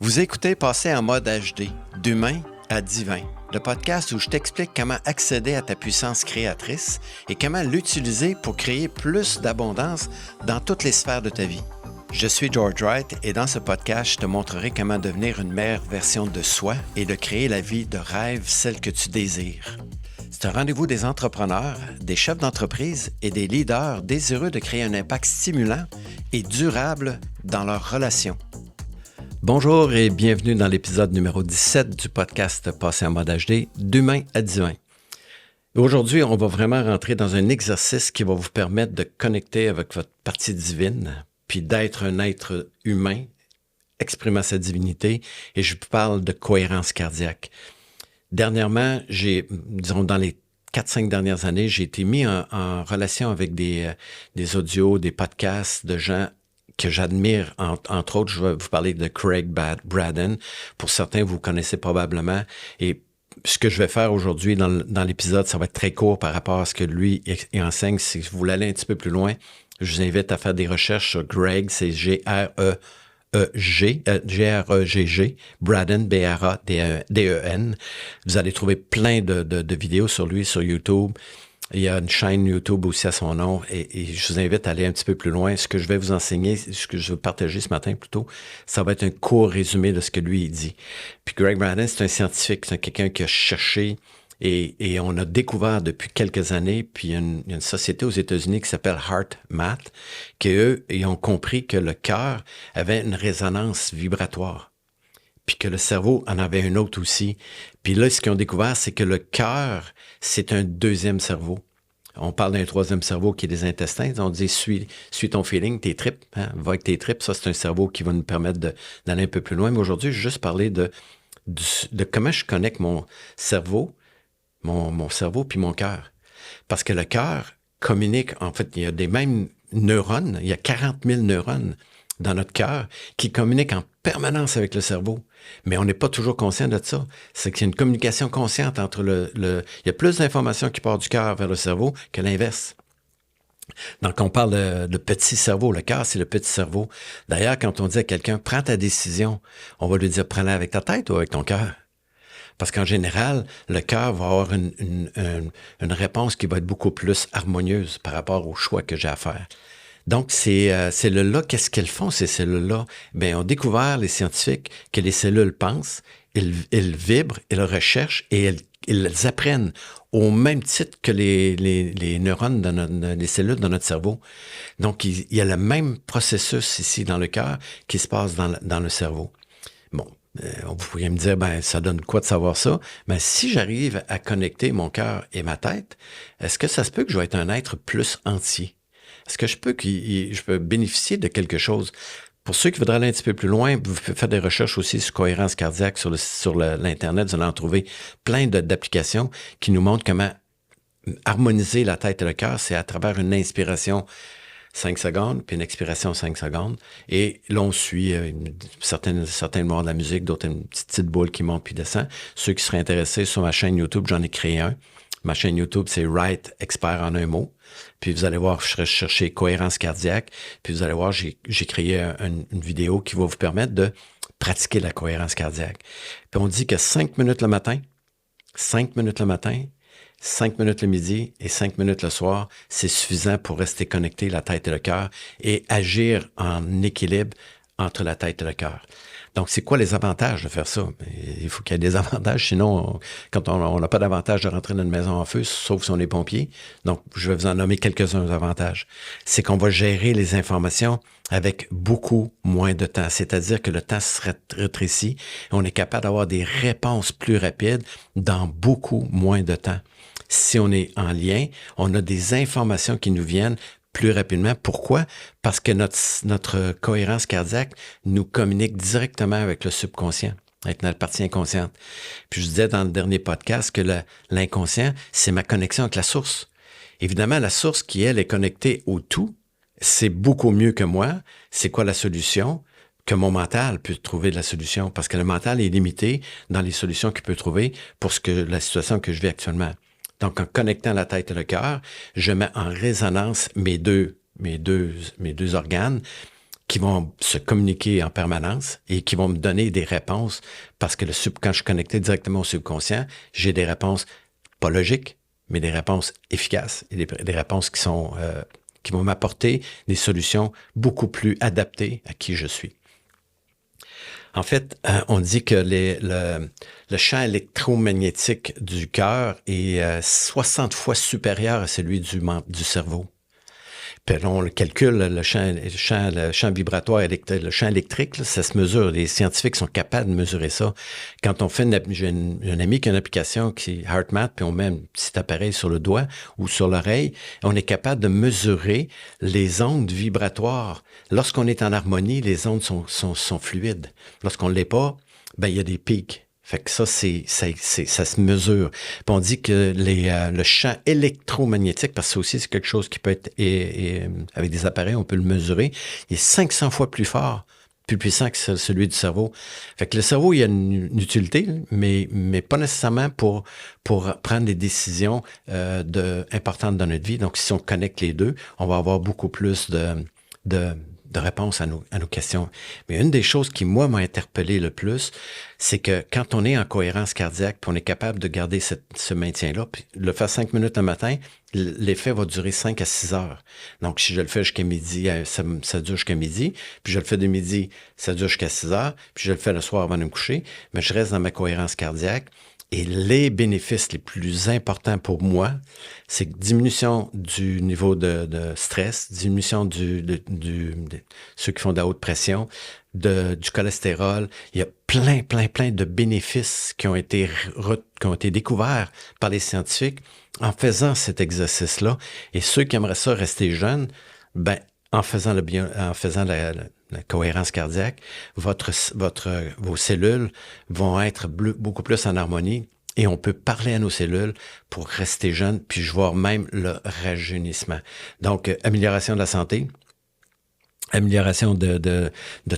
Vous écoutez Passer en mode HD, d'humain à divin, le podcast où je t'explique comment accéder à ta puissance créatrice et comment l'utiliser pour créer plus d'abondance dans toutes les sphères de ta vie. Je suis George Wright et dans ce podcast, je te montrerai comment devenir une meilleure version de soi et de créer la vie de rêve, celle que tu désires. C'est un rendez-vous des entrepreneurs, des chefs d'entreprise et des leaders désireux de créer un impact stimulant et durable dans leurs relations. Bonjour et bienvenue dans l'épisode numéro 17 du podcast Passer en mode HD, d'humain à divin. Aujourd'hui, on va vraiment rentrer dans un exercice qui va vous permettre de connecter avec votre partie divine, puis d'être un être humain, exprimant sa divinité, et je vous parle de cohérence cardiaque. Dernièrement, dans les 4-5 dernières années, j'ai été mis en relation avec des audios, des podcasts de gens que j'admire. Entre autres, je vais vous parler de Craig Braden. Pour certains, vous connaissez probablement. Et ce que je vais faire aujourd'hui dans l'épisode, ça va être très court par rapport à ce que lui enseigne. Si vous voulez aller un petit peu plus loin, je vous invite à faire des recherches sur Greg, c'est G-R-E-G-G, Braden, B-R-A-D-E-N. Vous allez trouver plein de vidéos sur lui sur YouTube. Il y a une chaîne YouTube aussi à son nom et je vous invite à aller un petit peu plus loin. Ce que je vais vous enseigner, ce que je vais partager ce matin plutôt, ça va être un court résumé de ce que lui il dit. Puis Greg Braden, c'est un scientifique, c'est quelqu'un qui a cherché et on a découvert depuis quelques années, puis il y a une société aux États-Unis qui s'appelle HeartMath, qui eux, ils ont compris que le cœur avait une résonance vibratoire, puis que le cerveau en avait une autre aussi. Puis là, ce qu'ils ont découvert, c'est que le cœur, c'est un deuxième cerveau. On parle d'un troisième cerveau qui est des intestins. On dit, suis ton feeling, tes tripes, hein, va avec tes tripes. Ça, c'est un cerveau qui va nous permettre d'aller un peu plus loin. Mais aujourd'hui, je vais juste parler de comment je connecte mon cerveau, mon cerveau puis mon cœur. Parce que le cœur communique, en fait, il y a des mêmes neurones, il y a 40 000 neurones dans notre cœur qui communiquent en permanence avec le cerveau. Mais on n'est pas toujours conscient de ça. C'est qu'il y a une communication consciente entre il y a plus d'informations qui partent du cœur vers le cerveau que l'inverse. Donc, on parle de petit cerveau. Le cœur, c'est le petit cerveau. D'ailleurs, quand on dit à quelqu'un, prends ta décision, on va lui dire, prends-la avec ta tête ou avec ton cœur. Parce qu'en général, le cœur va avoir une réponse qui va être beaucoup plus harmonieuse par rapport au choix que j'ai à faire. Donc, ces cellules-là, qu'est-ce qu'elles font, ces cellules-là? Bien, on a découvert, les scientifiques, que les cellules pensent, elles vibrent, elles recherchent et elles apprennent au même titre que les neurones, les cellules de notre cerveau. Donc, il y a le même processus ici dans le cœur qui se passe dans le cerveau. Bon. Vous pourriez me dire, ben ça donne quoi de savoir ça? Mais si j'arrive à connecter mon cœur et ma tête, est-ce que ça se peut que je vais être un être plus entier? Est-ce que je peux bénéficier de quelque chose? Pour ceux qui voudraient aller un petit peu plus loin, vous pouvez faire des recherches aussi sur cohérence cardiaque sur l'Internet. Vous allez en trouver plein d'applications qui nous montrent comment harmoniser la tête et le cœur. C'est à travers une inspiration 5 secondes, puis une expiration 5 secondes. Et là, on suit certains moments de la musique, d'autres une petite boule qui monte puis descend. Ceux qui seraient intéressés sur ma chaîne YouTube, j'en ai créé un. Ma chaîne YouTube, c'est Wright Expert en un mot. Puis vous allez voir, je serai chercher cohérence cardiaque. Puis vous allez voir, j'ai créé une vidéo qui va vous permettre de pratiquer la cohérence cardiaque. Puis on dit que 5 minutes le matin, 5 minutes le matin, 5 minutes le midi et 5 minutes le soir, c'est suffisant pour rester connecté la tête et le cœur et agir en équilibre entre la tête et le cœur. Donc, c'est quoi les avantages de faire ça? Il faut qu'il y ait des avantages, sinon, quand on n'a pas d'avantage de rentrer dans une maison en feu, sauf si on est pompier. Donc, je vais vous en nommer quelques-uns avantages. C'est qu'on va gérer les informations avec beaucoup moins de temps. C'est-à-dire que le temps se rétrécit et on est capable d'avoir des réponses plus rapides dans beaucoup moins de temps. Si on est en lien, on a des informations qui nous viennent plus rapidement. Pourquoi? Parce que notre cohérence cardiaque nous communique directement avec le subconscient, avec notre partie inconsciente. Puis je disais dans le dernier podcast que l'inconscient, c'est ma connexion avec la source. Évidemment, la source qui, elle, est connectée au tout, c'est beaucoup mieux que moi. C'est quoi la solution? Que mon mental peut trouver de la solution. Parce que le mental est limité dans les solutions qu'il peut trouver pour la situation que je vis actuellement. Donc, en connectant la tête et le cœur, je mets en résonance mes deux organes qui vont se communiquer en permanence et qui vont me donner des réponses parce que quand je suis connecté directement au subconscient, j'ai des réponses pas logiques, mais des réponses efficaces et des réponses qui vont m'apporter des solutions beaucoup plus adaptées à qui je suis. En fait, on dit que le champ électromagnétique du cœur est 60 fois supérieur à celui du cerveau. Puis on le calcule, le champ vibratoire électrique, le champ électrique, là, ça se mesure. Les scientifiques sont capables de mesurer ça. Quand on fait j'ai un ami qui a une application qui est HeartMath, puis on met un petit appareil sur le doigt ou sur l'oreille, on est capable de mesurer les ondes vibratoires. Lorsqu'on est en harmonie, les ondes sont fluides. Lorsqu'on ne l'est pas, ben il y a des pics. Fait que ça se mesure. Puis on dit que le champ électromagnétique, parce que ça aussi, c'est quelque chose qui peut être, avec des appareils, on peut le mesurer, il est 500 fois plus fort, plus puissant que celui du cerveau. Fait que le cerveau, il y a une utilité, mais pas nécessairement pour prendre des décisions importantes dans notre vie. Donc, si on connecte les deux, on va avoir beaucoup plus de réponses à nos questions. Mais une des choses qui, moi, m'a interpellé le plus, c'est que quand on est en cohérence cardiaque, puis on est capable de garder ce maintien-là, puis le faire 5 minutes le matin, l'effet va durer 5 à 6 heures. Donc, si je le fais jusqu'à midi, ça dure jusqu'à midi, puis je le fais de midi, ça dure jusqu'à 6 heures, puis je le fais le soir avant de me coucher, mais je reste dans ma cohérence cardiaque. Et les bénéfices les plus importants pour moi, c'est diminution du niveau de stress, diminution de ceux qui font de la haute pression, du cholestérol. Il y a plein de bénéfices qui ont été découverts par les scientifiques en faisant cet exercice-là. Et ceux qui aimeraient ça rester jeunes, ben, en faisant la cohérence cardiaque, vos cellules vont être beaucoup plus en harmonie et on peut parler à nos cellules pour rester jeunes, puis je vois même le rajeunissement. Donc, amélioration de la santé, amélioration de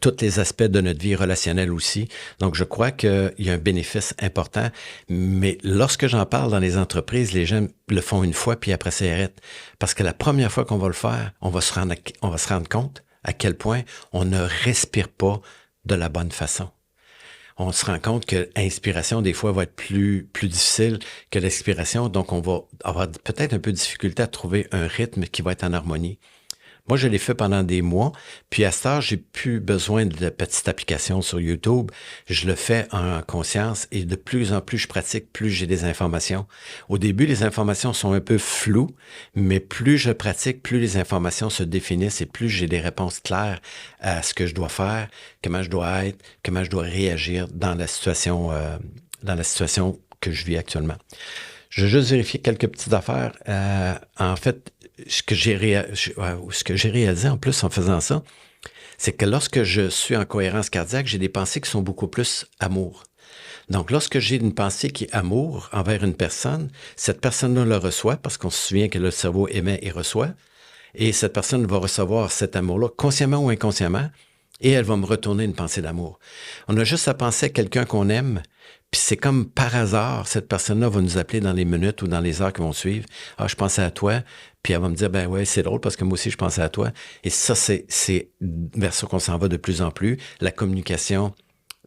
tous les aspects de notre vie relationnelle aussi. Donc, je crois qu'il y a un bénéfice important, mais lorsque j'en parle dans les entreprises, les gens le font une fois, puis après, ça arrête. Parce que la première fois qu'on va le faire, on va se rendre compte à quel point on ne respire pas de la bonne façon. On se rend compte que l'inspiration, des fois, va être plus difficile que l'expiration. Donc, on va avoir peut-être un peu de difficulté à trouver un rythme qui va être en harmonie. Moi, je l'ai fait pendant des mois, puis à ce temps, j'ai plus besoin de petites applications sur YouTube. Je le fais en conscience et de plus en plus je pratique, plus j'ai des informations. Au début, les informations sont un peu floues, mais plus je pratique, plus les informations se définissent et plus j'ai des réponses claires à ce que je dois faire, comment je dois être, comment je dois réagir dans la situation que je vis actuellement. Je vais juste vérifier quelques petites affaires. En fait, ce que j'ai réalisé en plus en faisant ça, c'est que lorsque je suis en cohérence cardiaque, j'ai des pensées qui sont beaucoup plus amour. Donc, lorsque j'ai une pensée qui est amour envers une personne, cette personne-là le reçoit parce qu'on se souvient que le cerveau émet et reçoit. Et cette personne va recevoir cet amour-là, consciemment ou inconsciemment, et elle va me retourner une pensée d'amour. On a juste à penser à quelqu'un qu'on aime, puis c'est comme par hasard, cette personne-là va nous appeler dans les minutes ou dans les heures qui vont suivre. « Ah, je pensais à toi. » Puis elle va me dire, ben ouais, c'est drôle parce que moi aussi, je pensais à toi. Et ça, c'est vers ça qu'on s'en va de plus en plus. La communication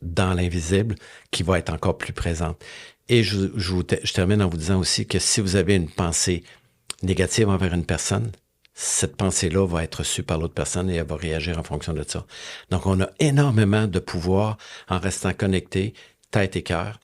dans l'invisible qui va être encore plus présente. Et je termine en vous disant aussi que si vous avez une pensée négative envers une personne, cette pensée-là va être reçue par l'autre personne et elle va réagir en fonction de ça. Donc, on a énormément de pouvoir en restant connecté, tête et cœur.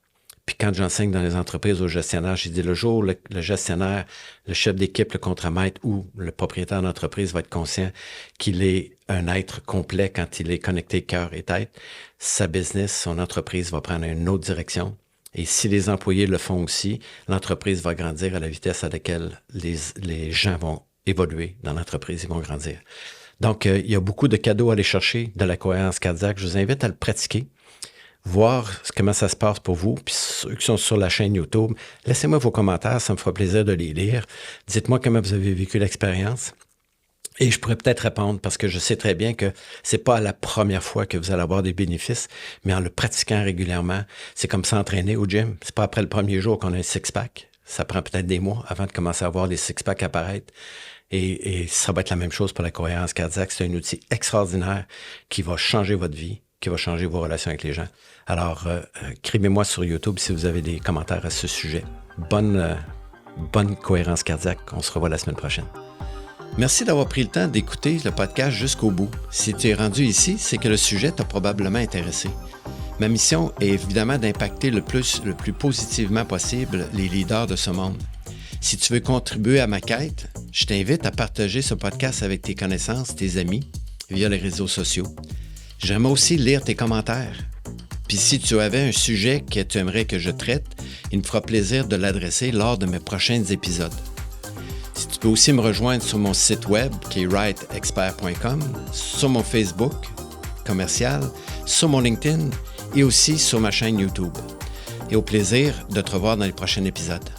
Puis quand j'enseigne dans les entreprises aux gestionnaires, j'ai dit le jour où le gestionnaire, le chef d'équipe, le contremaître ou le propriétaire d'entreprise va être conscient qu'il est un être complet quand il est connecté cœur et tête, sa business, son entreprise va prendre une autre direction. Et si les employés le font aussi, l'entreprise va grandir à la vitesse à laquelle les gens vont évoluer dans l'entreprise, ils vont grandir. Donc, il y a beaucoup de cadeaux à aller chercher de la cohérence cardiaque. Je vous invite à le pratiquer. Voir comment ça se passe pour vous. Puis ceux qui sont sur la chaîne YouTube, laissez-moi vos commentaires, ça me fera plaisir de les lire. Dites-moi comment vous avez vécu l'expérience. Et je pourrais peut-être répondre parce que je sais très bien que c'est pas la première fois que vous allez avoir des bénéfices, mais en le pratiquant régulièrement, c'est comme s'entraîner au gym. C'est pas après le premier jour qu'on a un six-pack. Ça prend peut-être des mois avant de commencer à voir des six-packs apparaître. Et ça va être la même chose pour la cohérence cardiaque. C'est un outil extraordinaire qui va changer votre vie, qui va changer vos relations avec les gens. Alors, écrivez-moi sur YouTube si vous avez des commentaires à ce sujet. Bonne cohérence cardiaque. On se revoit la semaine prochaine. Merci d'avoir pris le temps d'écouter le podcast jusqu'au bout. Si tu es rendu ici, c'est que le sujet t'a probablement intéressé. Ma mission est évidemment d'impacter le plus positivement possible les leaders de ce monde. Si tu veux contribuer à ma quête, je t'invite à partager ce podcast avec tes connaissances, tes amis, via les réseaux sociaux. J'aimerais aussi lire tes commentaires. Puis si tu avais un sujet que tu aimerais que je traite, il me fera plaisir de l'adresser lors de mes prochains épisodes. Si tu peux aussi me rejoindre sur mon site web qui est writeexpert.com, sur mon Facebook commercial, sur mon LinkedIn et aussi sur ma chaîne YouTube. Et au plaisir de te revoir dans les prochains épisodes.